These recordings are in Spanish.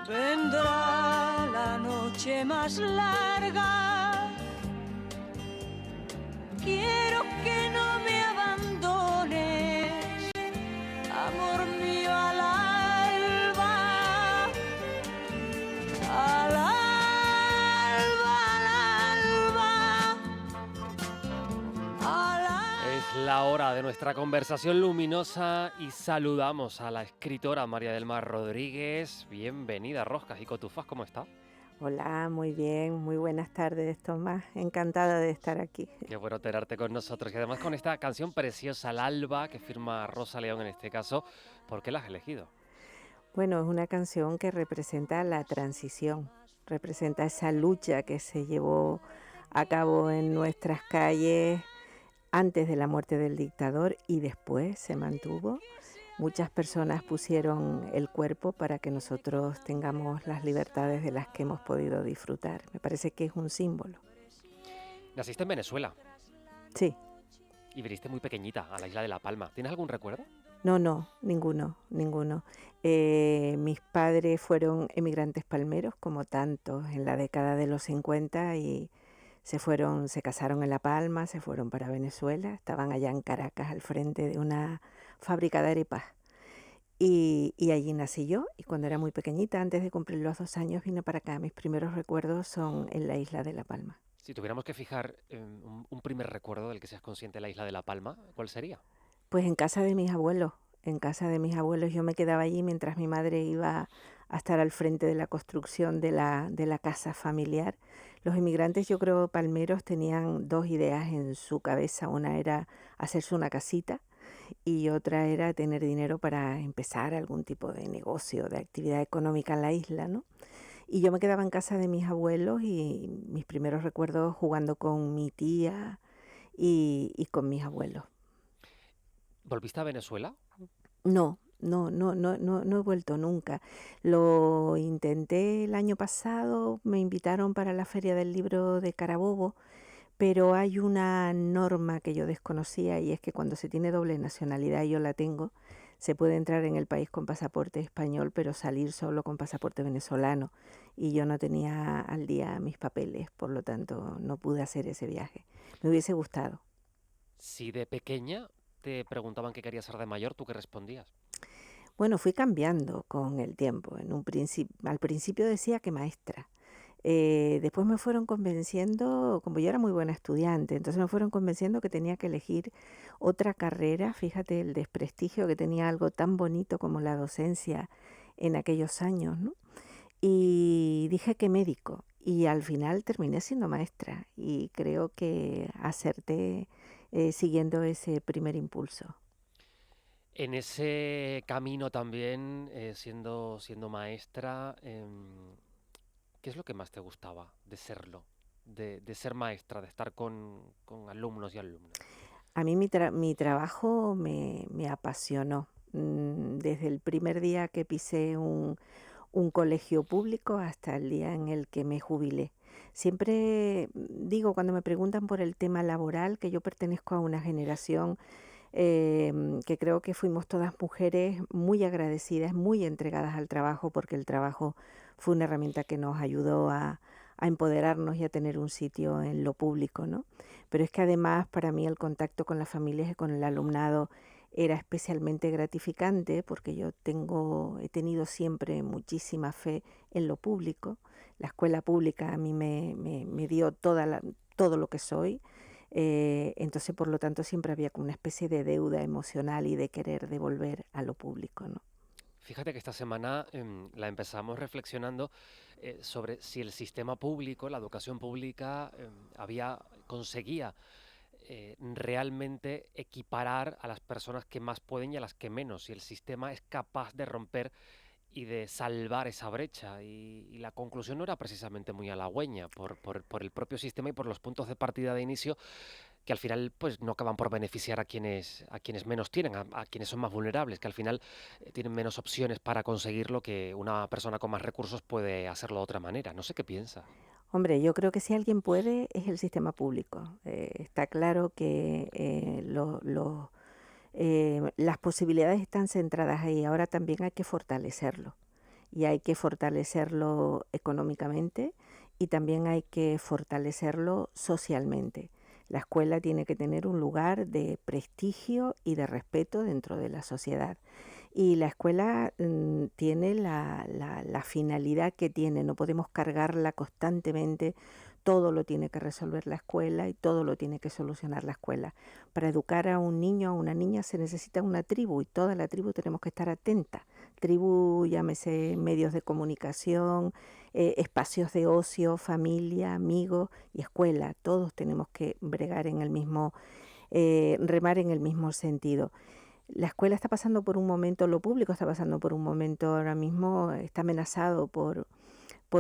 vendrá la noche más larga. Quiero que no me abandones, amor mío, al alba, al alba, al alba, al alba. Es la hora de nuestra conversación luminosa y saludamos a la escritora María del Mar Rodríguez. Bienvenida, Roscas y Cotufas, ¿cómo está? Hola, muy bien, muy buenas tardes, Tomás. Encantada de estar aquí. Qué bueno tenerte con nosotros y además con esta canción preciosa, Al Alba, que firma Rosa León en este caso. ¿Por qué la has elegido? Bueno, es una canción que representa la transición, representa esa lucha que se llevó a cabo en nuestras calles antes de la muerte del dictador y después se mantuvo. Muchas personas pusieron el cuerpo para que nosotros tengamos las libertades de las que hemos podido disfrutar. Me parece que es un símbolo. Naciste en Venezuela Sí. y viniste muy pequeñita a la isla de La Palma. ¿Tienes algún recuerdo? No, ninguno. Mis padres fueron emigrantes palmeros, como tantos, en la década de los 50 y se casaron en La Palma, se fueron para Venezuela, estaban allá en Caracas al frente de una fábrica de arepas. Y allí nací yo, y cuando era muy pequeñita, antes de cumplir los 2 años, vine para acá. Mis primeros recuerdos son en la isla de La Palma. Si tuviéramos que fijar un primer recuerdo del que seas consciente de la isla de La Palma, ¿cuál sería? Pues en casa de mis abuelos. En casa de mis abuelos yo me quedaba allí mientras mi madre iba a estar al frente de la construcción de la casa familiar. Los inmigrantes, yo creo, palmeros, tenían dos ideas en su cabeza. Una era hacerse una casita y otra era tener dinero para empezar algún tipo de negocio, de actividad económica en la isla, ¿no? Y yo me quedaba en casa de mis abuelos y mis primeros recuerdos jugando con mi tía y con mis abuelos. ¿Volviste a Venezuela? No he vuelto nunca. Lo intenté el año pasado, me invitaron para la Feria del Libro de Carabobo, pero hay una norma que yo desconocía y es que cuando se tiene doble nacionalidad, y yo la tengo, se puede entrar en el país con pasaporte español, pero salir solo con pasaporte venezolano. Y yo no tenía al día mis papeles, por lo tanto no pude hacer ese viaje. Me hubiese gustado. Si de pequeña te preguntaban qué querías ser de mayor, ¿tú qué respondías? Bueno, fui cambiando con el tiempo. Al principio decía que maestra. Después me fueron convenciendo, como yo era muy buena estudiante, entonces me fueron convenciendo que tenía que elegir otra carrera. Fíjate el desprestigio que tenía algo tan bonito como la docencia en aquellos años, ¿no? Y dije que médico. Y al final terminé siendo maestra y creo que acerté siguiendo ese primer impulso. En ese camino también, siendo maestra, ¿qué es lo que más te gustaba de serlo? De ser maestra, de estar con alumnos y alumnas. A mí mi trabajo me apasionó. Desde el primer día que pisé un colegio público hasta el día en el que me jubilé. Siempre digo, cuando me preguntan por el tema laboral, que yo pertenezco a una generación que creo que fuimos todas mujeres muy agradecidas, muy entregadas al trabajo, porque el trabajo fue una herramienta que nos ayudó a empoderarnos y a tener un sitio en lo público, ¿no? Pero es que además para mí el contacto con las familias y con el alumnado era especialmente gratificante porque he tenido siempre muchísima fe en lo público. La escuela pública a mí me dio todo lo que soy. Entonces, por lo tanto, siempre había como una especie de deuda emocional y de querer devolver a lo público, ¿no? Fíjate que esta semana la empezamos reflexionando sobre si el sistema público, la educación pública, conseguía realmente equiparar a las personas que más pueden y a las que menos, si el sistema es capaz de romper y de salvar esa brecha. Y la conclusión no era precisamente muy halagüeña por el propio sistema y por los puntos de partida de inicio que al final pues no acaban por beneficiar a quienes menos tienen, a quienes son más vulnerables, que al final tienen menos opciones para conseguirlo que una persona con más recursos puede hacerlo de otra manera. No sé qué piensas. Hombre, yo creo que si alguien puede es el sistema público. Está claro que las posibilidades están centradas ahí. Ahora también hay que fortalecerlo. y hay que fortalecerlo económicamente y también hay que fortalecerlo socialmente. La escuela tiene que tener un lugar de prestigio y de respeto dentro de la sociedad. Y la escuela tiene la finalidad que tiene, no podemos cargarla constantemente, todo lo tiene que resolver la escuela y todo lo tiene que solucionar la escuela. Para educar a un niño o a una niña se necesita una tribu y toda la tribu tenemos que estar atenta. Tribu, llámese medios de comunicación, espacios de ocio, familia, amigos y escuela. Todos tenemos que bregar en el mismo, remar en el mismo sentido. La escuela está pasando por un momento, lo público está pasando por un momento ahora mismo, está amenazado por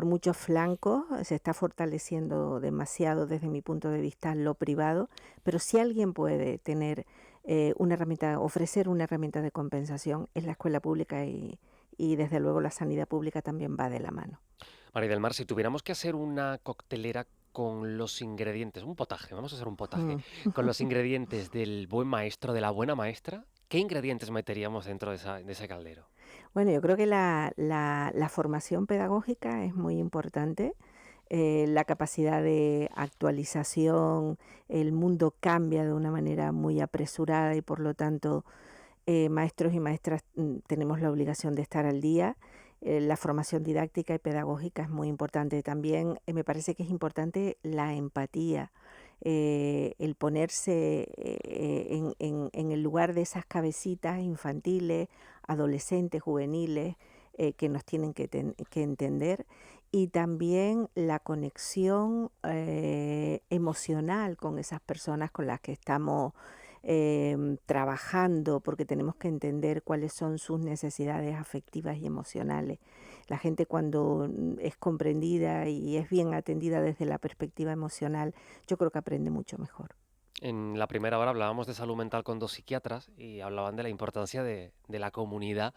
muchos flancos, se está fortaleciendo demasiado desde mi punto de vista lo privado, pero si alguien puede tener una herramienta, ofrecer una herramienta de compensación, es la escuela pública y desde luego la sanidad pública también va de la mano. María del Mar, si tuviéramos que hacer una coctelera con los ingredientes, un potaje, vamos a hacer un potaje, Mm. con los ingredientes del buen maestro, de la buena maestra, ¿qué ingredientes meteríamos dentro de ese caldero? Bueno, yo creo que la formación pedagógica es muy importante, la capacidad de actualización, el mundo cambia de una manera muy apresurada y por lo tanto maestros y maestras tenemos la obligación de estar al día. La formación didáctica y pedagógica es muy importante. También me parece que es importante la empatía, el ponerse en el lugar de esas cabecitas infantiles, adolescentes, juveniles, que nos tienen que entender, y también la conexión emocional con esas personas con las que estamos trabajando, porque tenemos que entender cuáles son sus necesidades afectivas y emocionales. La gente cuando es comprendida y es bien atendida desde la perspectiva emocional, yo creo que aprende mucho mejor. En la primera hora hablábamos de salud mental con dos psiquiatras y hablaban de la importancia de la comunidad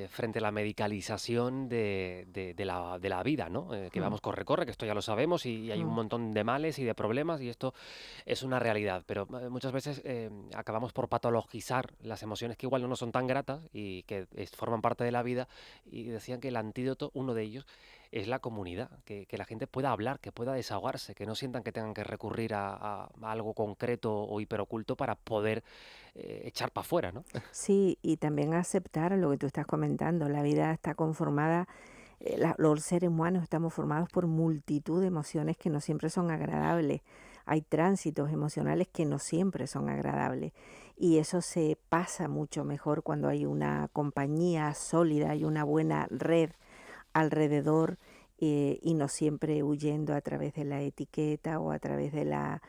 frente a la medicalización de la vida, ¿no? Que Mm, vamos, corre, corre, que esto ya lo sabemos y hay un mm. montón de males y de problemas y esto es una realidad, pero muchas veces acabamos por patologizar las emociones que igual no nos son tan gratas y que forman parte de la vida y decían que el antídoto, uno de ellos, es la comunidad, que la gente pueda hablar, que pueda desahogarse, que no sientan que tengan que recurrir a algo concreto o hiperoculto para poder echar para afuera, ¿no? Sí, y también aceptar lo que tú estás comentando. La vida está conformada, los seres humanos estamos formados por multitud de emociones que no siempre son agradables. Hay tránsitos emocionales que no siempre son agradables. Y eso se pasa mucho mejor cuando hay una compañía sólida y una buena red alrededor, y no siempre huyendo a través de la etiqueta o a través de la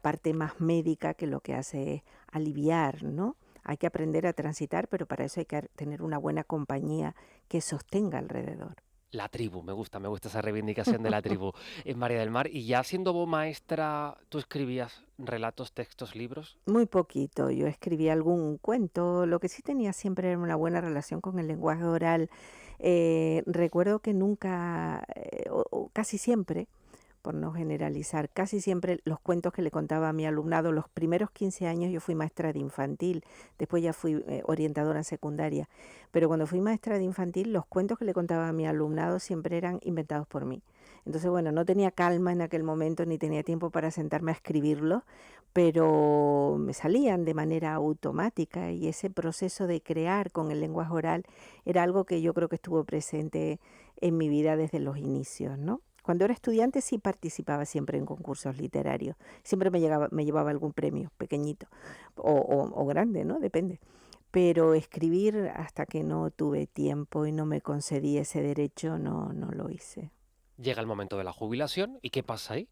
parte más médica que lo que hace es aliviar, ¿no? Hay que aprender a transitar, pero para eso hay que tener una buena compañía que sostenga alrededor. La tribu, me gusta esa reivindicación de la tribu en María del Mar. Y ya siendo vos maestra, ¿tú escribías relatos, textos, libros? Muy poquito, yo escribí algún cuento, lo que sí tenía siempre era una buena relación con el lenguaje oral. Recuerdo que nunca, o casi siempre, por no generalizar, casi siempre los cuentos que le contaba a mi alumnado, los primeros 15 años yo fui maestra de infantil, después ya fui orientadora en secundaria, pero cuando fui maestra de infantil, los cuentos que le contaba a mi alumnado siempre eran inventados por mí. Entonces, bueno, no tenía calma en aquel momento ni tenía tiempo para sentarme a escribirlos, pero me salían de manera automática y ese proceso de crear con el lenguaje oral era algo que yo creo que estuvo presente en mi vida desde los inicios, ¿no? Cuando era estudiante sí participaba siempre en concursos literarios, siempre me llevaba algún premio pequeñito o grande, ¿no? Depende. Pero escribir hasta que no tuve tiempo y no me concedí ese derecho, no lo hice. Llega el momento de la jubilación y ¿qué pasa ahí?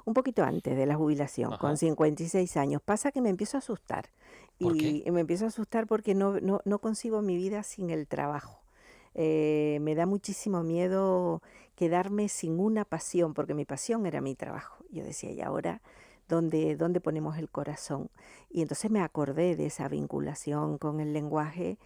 Un poquito antes de la jubilación, con Ajá. 56 años. Pasa que me empiezo a asustar ¿Por qué? y me empiezo a asustar porque no concibo mi vida sin el trabajo. Me da muchísimo miedo quedarme sin una pasión, porque mi pasión era mi trabajo. Yo decía, ¿y ahora dónde ponemos el corazón? Y entonces me acordé de esa vinculación con el lenguaje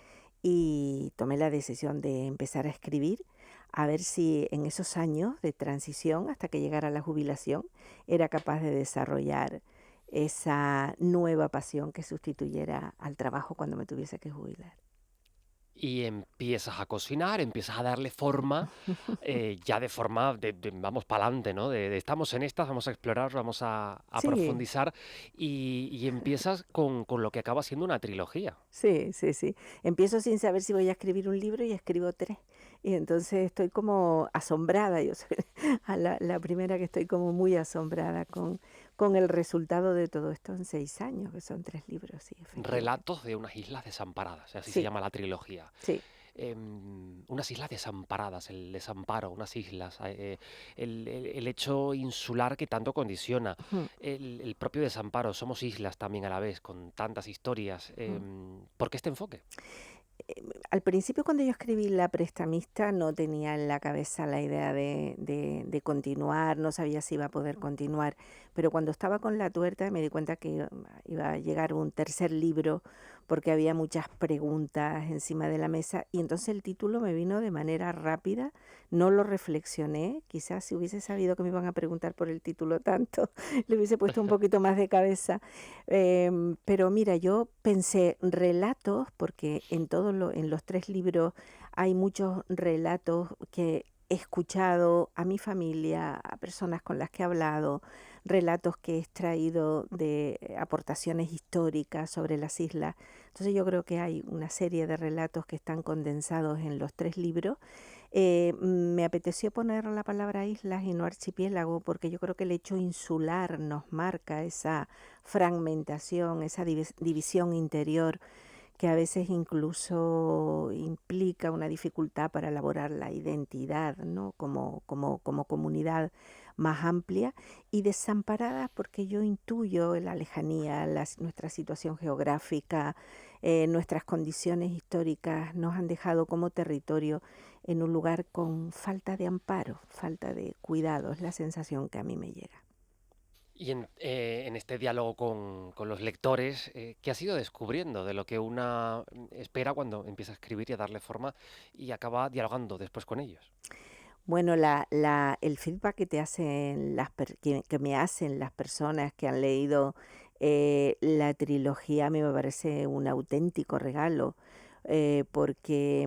y tomé la decisión de empezar a escribir, a ver si en esos años de transición hasta que llegara la jubilación era capaz de desarrollar esa nueva pasión que sustituyera al trabajo cuando me tuviese que jubilar. y empiezas a cocinar, empiezas a darle forma, ya de forma vamos para adelante, ¿no? De estamos en estas, vamos a explorar, vamos a Sí, profundizar y empiezas con lo que acaba siendo una trilogía. sí, sí, sí. Empiezo sin saber si voy a escribir un libro y escribo 3. Y entonces estoy como asombrada. Yo soy la primera que estoy como muy asombrada con el resultado de todo esto en 6 años, que son 3 libros, sí, efectivamente. Relatos de unas islas desamparadas, así se Sí, llama la trilogía. sí. Unas islas desamparadas, el desamparo, unas islas, el hecho insular que tanto condiciona, Ujú, el propio desamparo, somos islas también a la vez, con tantas historias. ujú. ¿Por qué este enfoque? Al principio, cuando yo escribí La prestamista, no tenía en la cabeza la idea de continuar, no sabía si iba a poder continuar, pero cuando estaba con La tuerta me di cuenta que iba a llegar un tercer libro porque había muchas preguntas encima de la mesa y entonces el título me vino de manera rápida, no lo reflexioné, quizás si hubiese sabido que me iban a preguntar por el título tanto, le hubiese puesto un poquito más de cabeza. Pero mira, yo pensé relatos, porque en los 3 libros hay muchos relatos que he escuchado a mi familia, a personas con las que he hablado, relatos que he extraído de aportaciones históricas sobre las islas. Entonces yo creo que hay una serie de relatos que están condensados en los 3 libros. Me apeteció poner la palabra islas y no archipiélago, porque yo creo que el hecho insular nos marca esa fragmentación, esa división interior que a veces incluso implica una dificultad para elaborar la identidad, ¿no? Como comunidad más amplia y desamparada porque yo intuyo la lejanía, nuestra situación geográfica, nuestras condiciones históricas nos han dejado como territorio en un lugar con falta de amparo, falta de cuidado, es la sensación que a mí me llega. Y en este diálogo con los lectores, ¿qué has ido descubriendo de lo que una espera cuando empieza a escribir y a darle forma y acaba dialogando después con ellos? Bueno, el feedback que te hacen que me hacen las personas que han leído la trilogía a mí me parece un auténtico regalo, porque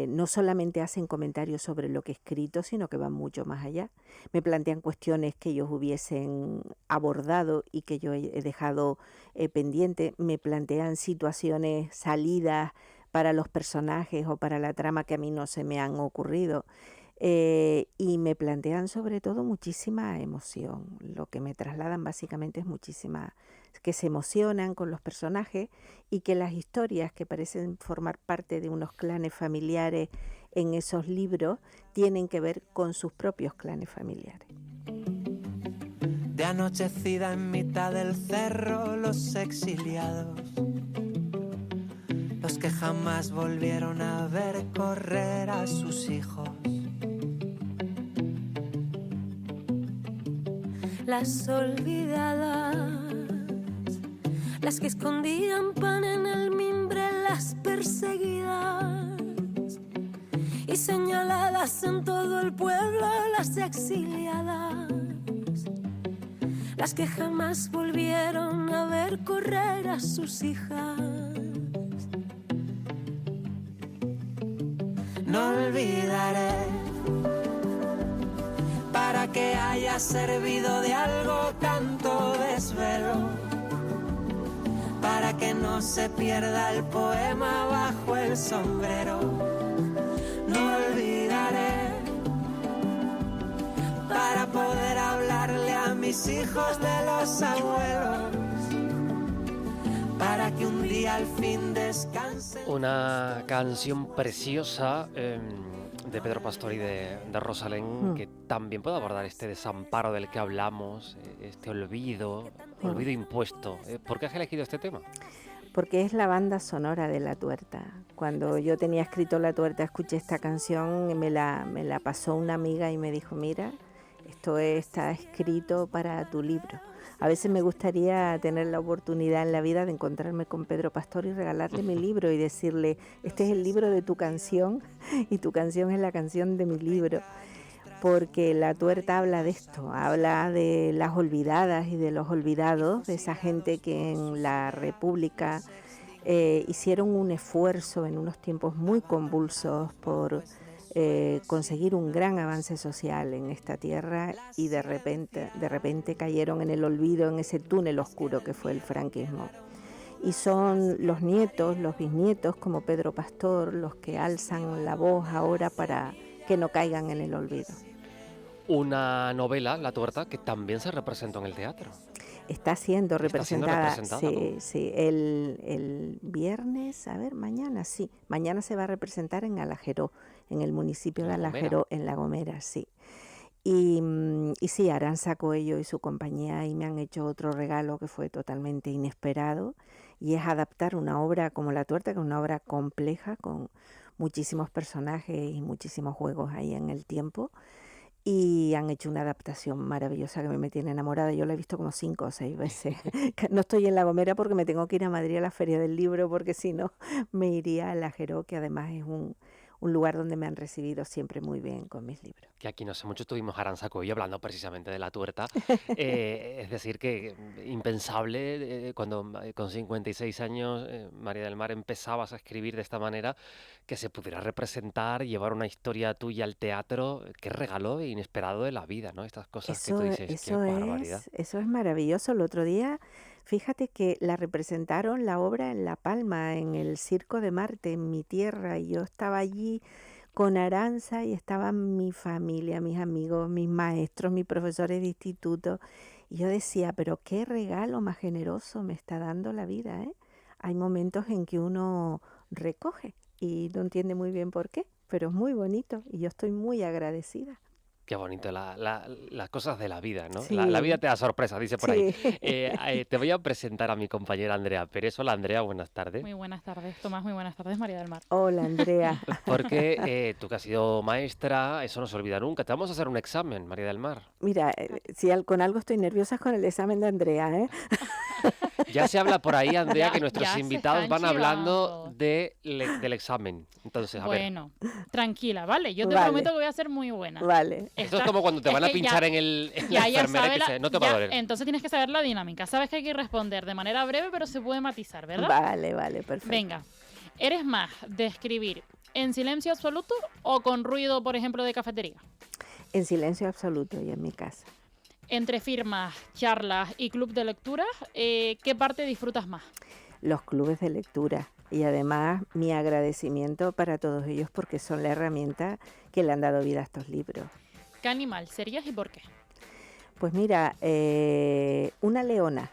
no solamente hacen comentarios sobre lo que he escrito, sino que van mucho más allá. Me plantean cuestiones que ellos hubiesen abordado y que yo he dejado pendiente. Me plantean situaciones, salidas para los personajes o para la trama que a mí no se me han ocurrido. Y me plantean sobre todo muchísima emoción. Lo que me trasladan básicamente es muchísima, que se emocionan con los personajes y que las historias que parecen formar parte de unos clanes familiares en esos libros tienen que ver con sus propios clanes familiares. De anochecida en mitad del cerro, los exiliados, los que jamás volvieron a ver correr a sus hijos. Las olvidadas, las que escondían pan en el mimbre, las perseguidas y señaladas en todo el pueblo, las exiliadas, las que jamás volvieron a ver correr a sus hijas. No olvidaré, para que haya servido de algo tanto desvelo, para que no se pierda el poema bajo el sombrero. No olvidaré, para poder hablarle a mis hijos de los abuelos, para que un día al fin descansen. Una canción preciosa de Pedro Pastor y de Rosalén Mm, que también puede abordar este desamparo del que hablamos, este olvido, mm. olvido impuesto. ¿Por qué has elegido este tema? Porque es la banda sonora de La Tuerta. Cuando yo tenía escrito La Tuerta, escuché esta canción, me la pasó una amiga y me dijo, mira, está escrito para tu libro. A veces me gustaría tener la oportunidad en la vida de encontrarme con Pedro Pastor y regalarle mi libro y decirle, este es el libro de tu canción y tu canción es la canción de mi libro. Porque La Tuerta habla de esto, habla de las olvidadas y de los olvidados, de esa gente que en la República hicieron un esfuerzo en unos tiempos muy convulsos por conseguir un gran avance social en esta tierra y de repente cayeron en el olvido, en ese túnel oscuro que fue el franquismo. Y son los nietos, los bisnietos, como Pedro Pastor, los que alzan la voz ahora para que no caigan en el olvido. Una novela, La Tuerta, que también se representó en el teatro. Está siendo representada, ¿no? sí, el viernes, mañana se va a representar en Alajeró, en el municipio de Alajeró, en La Gomera, sí. Y sí, Arantxa Coello y su compañía ahí me han hecho otro regalo que fue totalmente inesperado, y es adaptar una obra como La Tuerta, que es una obra compleja, con muchísimos personajes y muchísimos juegos ahí en el tiempo, y han hecho una adaptación maravillosa que me tiene enamorada. Yo la he visto como 5 o 6 veces. No estoy en La Gomera porque me tengo que ir a Madrid a la Feria del Libro, porque si no me iría a Alajeró, que además es un lugar donde me han recibido siempre muy bien con mis libros. Que aquí no sé mucho estuvimos Arantxa Coello hablando precisamente de La Tuerta. Es decir, que impensable cuando con 56 años, María del Mar, empezabas a escribir de esta manera, que se pudiera representar, llevar una historia tuya al teatro. Qué regalo inesperado de la vida, ¿no? Estas cosas que tú dices, qué barbaridad. Eso es maravilloso. El otro día, fíjate que la representaron la obra en La Palma, en el Circo de Marte, en mi tierra, y yo estaba allí con Arantxa y estaban mi familia, mis amigos, mis maestros, mis profesores de instituto, y yo decía, pero qué regalo más generoso me está dando la vida, ¿eh? Hay momentos en que uno recoge y no entiende muy bien por qué, pero es muy bonito y yo estoy muy agradecida. Qué bonito, las cosas de la vida, ¿no? Sí. La vida te da sorpresas, dice por ahí. Sí. Te voy a presentar a mi compañera Andrea Pérez. Hola, Andrea, buenas tardes. Muy buenas tardes, Tomás. Muy buenas tardes, María del Mar. Hola, Andrea. Porque tú que has sido maestra, eso no se olvida nunca. Te vamos a hacer un examen, María del Mar. Mira, si con algo estoy nerviosa es con el examen de Andrea, ¿eh? Ya se habla por ahí, Andrea, Ya- que nuestros ya se invitados están van hablando chivando. del examen. Entonces, a ver. Bueno, tranquila, ¿vale? Yo te Vale. prometo que voy a ser muy buena. Vale. Esto es como cuando te van a es que pinchar ya- en la Ya enfermera sabe que la- no te va a ya, doler. entonces tienes que saber la dinámica. Sabes que hay que responder de manera breve, pero se puede matizar, ¿verdad? Vale, perfecto. Venga, ¿eres más de escribir en silencio absoluto o con ruido, por ejemplo, de cafetería? En silencio absoluto y en mi casa. Entre firmas, charlas y club de lectura, ¿qué parte disfrutas más? Los clubes de lectura y además mi agradecimiento para todos ellos porque son la herramienta que le han dado vida a estos libros. ¿Qué animal serías y por qué? Pues mira, una leona,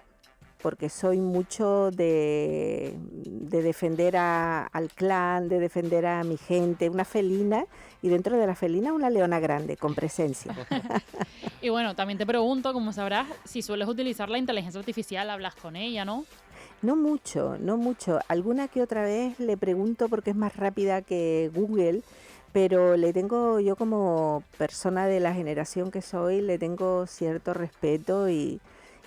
porque soy mucho de defender al clan, de defender a mi gente, una felina, y dentro de la felina una leona grande, con presencia. Y bueno, también te pregunto, como sabrás, si sueles utilizar la inteligencia artificial, hablas con ella, ¿no? No mucho. Alguna que otra vez le pregunto porque es más rápida que Google, pero le tengo, yo como persona de la generación que soy, le tengo cierto respeto y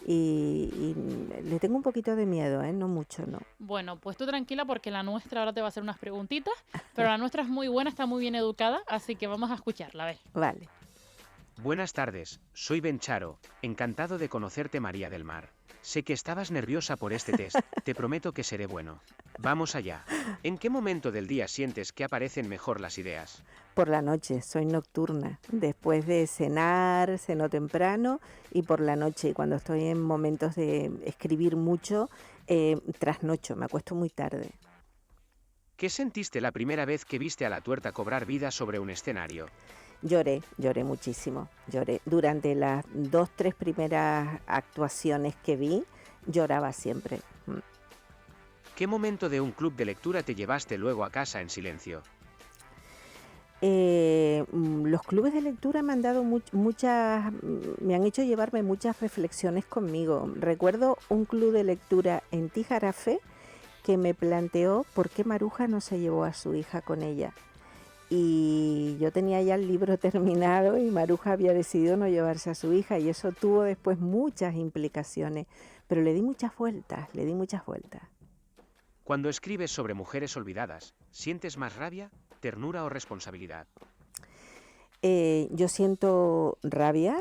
le tengo un poquito de miedo, no mucho, no. Bueno, pues tú tranquila porque la nuestra ahora te va a hacer unas preguntitas, pero la nuestra es muy buena, está muy bien educada, así que vamos a escucharla, a ver. Vale. Buenas tardes, soy Ben Charo, encantado de conocerte María del Mar. Sé que estabas nerviosa por este test, te prometo que seré bueno. Vamos allá. ¿En qué momento del día sientes que aparecen mejor las ideas? Por la noche, soy nocturna. Después de cenar, ceno temprano y por la noche, cuando estoy en momentos de escribir mucho, trasnocho, me acuesto muy tarde. ¿Qué sentiste la primera vez que viste a La Tuerta cobrar vida sobre un escenario? Lloré muchísimo, lloré. Durante las 2-3 primeras actuaciones que vi, lloraba siempre. ¿Qué momento de un club de lectura te llevaste luego a casa en silencio? Los clubes de lectura me han dado me han hecho llevarme muchas reflexiones conmigo. Recuerdo un club de lectura en Tijarafé que me planteó por qué Maruja no se llevó a su hija con ella. Y yo tenía ya el libro terminado y Maruja había decidido no llevarse a su hija y eso tuvo después muchas implicaciones, pero le di muchas vueltas. Cuando escribes sobre mujeres olvidadas, ¿sientes más rabia, ternura o responsabilidad? Yo siento rabia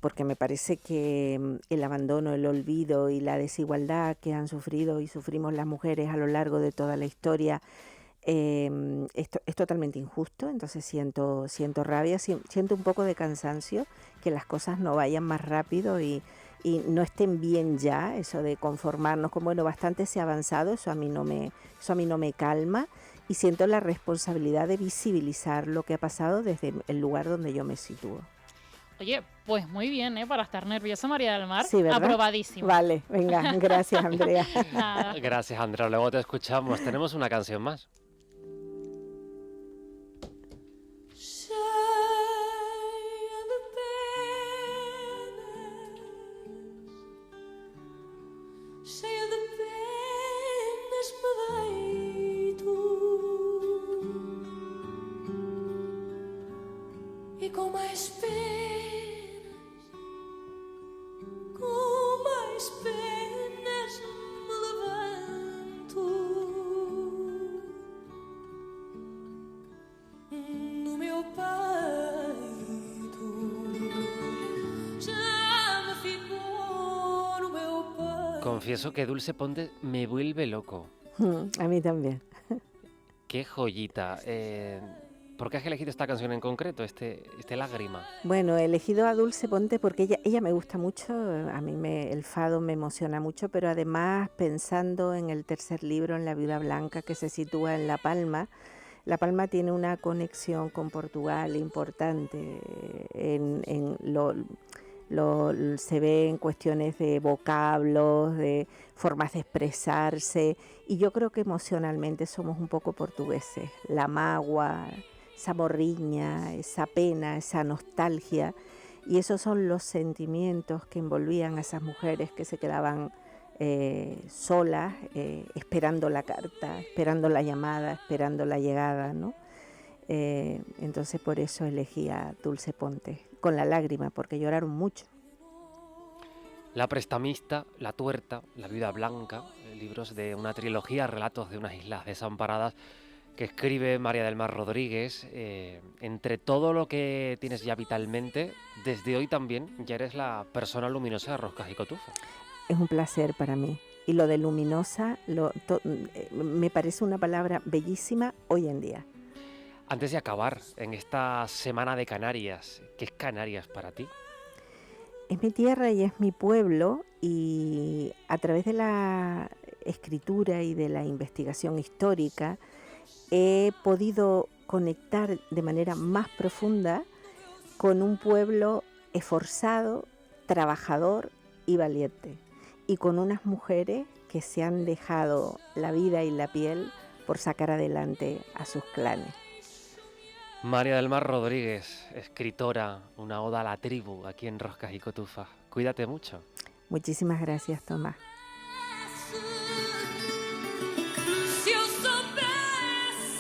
porque me parece que el abandono, el olvido y la desigualdad que han sufrido y sufrimos las mujeres a lo largo de toda la historia es totalmente injusto. Entonces siento rabia, siento un poco de cansancio, que las cosas no vayan más rápido y no estén bien ya, eso de conformarnos con, bueno, bastante se ha avanzado, eso a mí no me calma. Y siento la responsabilidad de visibilizar lo que ha pasado desde el lugar donde yo me sitúo. Oye, pues muy bien, ¿eh? Para estar nerviosa, María del Mar. Sí, ¿verdad? Aprobadísimo. Vale, venga, gracias, Andrea. Nada. Gracias, Andrea. Luego te escuchamos. Tenemos una canción más. Cheia de penas me deito e com mais penas me levanto no meu peito já me ficou no meu peito. Confieso que Dulce Ponte me vuelve loco. A mí también. Qué joyita. ¿Por qué has elegido esta canción en concreto, este Lágrima? Bueno, he elegido a Dulce Ponte porque ella me gusta mucho, a mí el fado me emociona mucho, pero además pensando en el tercer libro, en La Viuda Blanca, que se sitúa en La Palma. La Palma tiene una conexión con Portugal importante, se ve en cuestiones de vocablos, de formas de expresarse, y yo creo que emocionalmente somos un poco portugueses. La magua, esa morriña, esa pena, esa nostalgia, y esos son los sentimientos que envolvían a esas mujeres que se quedaban solas, esperando la carta, esperando la llamada, esperando la llegada, ¿no? Entonces por eso elegí a Dulce Ponte, con La Lágrima, porque lloraron mucho. La Prestamista, La Tuerta, La Viuda Blanca, libros de una trilogía, relatos de unas islas desamparadas que escribe María del Mar Rodríguez. Entre todo lo que tienes ya vitalmente, desde hoy también ya eres la persona luminosa de Roscas y Cotufas. Es un placer para mí. Y lo de luminosa me parece una palabra bellísima hoy en día. Antes de acabar, en esta semana de Canarias, ¿qué es Canarias para ti? Es mi tierra y es mi pueblo, y a través de la escritura y de la investigación histórica he podido conectar de manera más profunda con un pueblo esforzado, trabajador y valiente, y con unas mujeres que se han dejado la vida y la piel por sacar adelante a sus clanes. María del Mar Rodríguez, escritora, una oda a la tribu aquí en Roscas y Cotufas. Cuídate mucho. Muchísimas gracias, Tomás.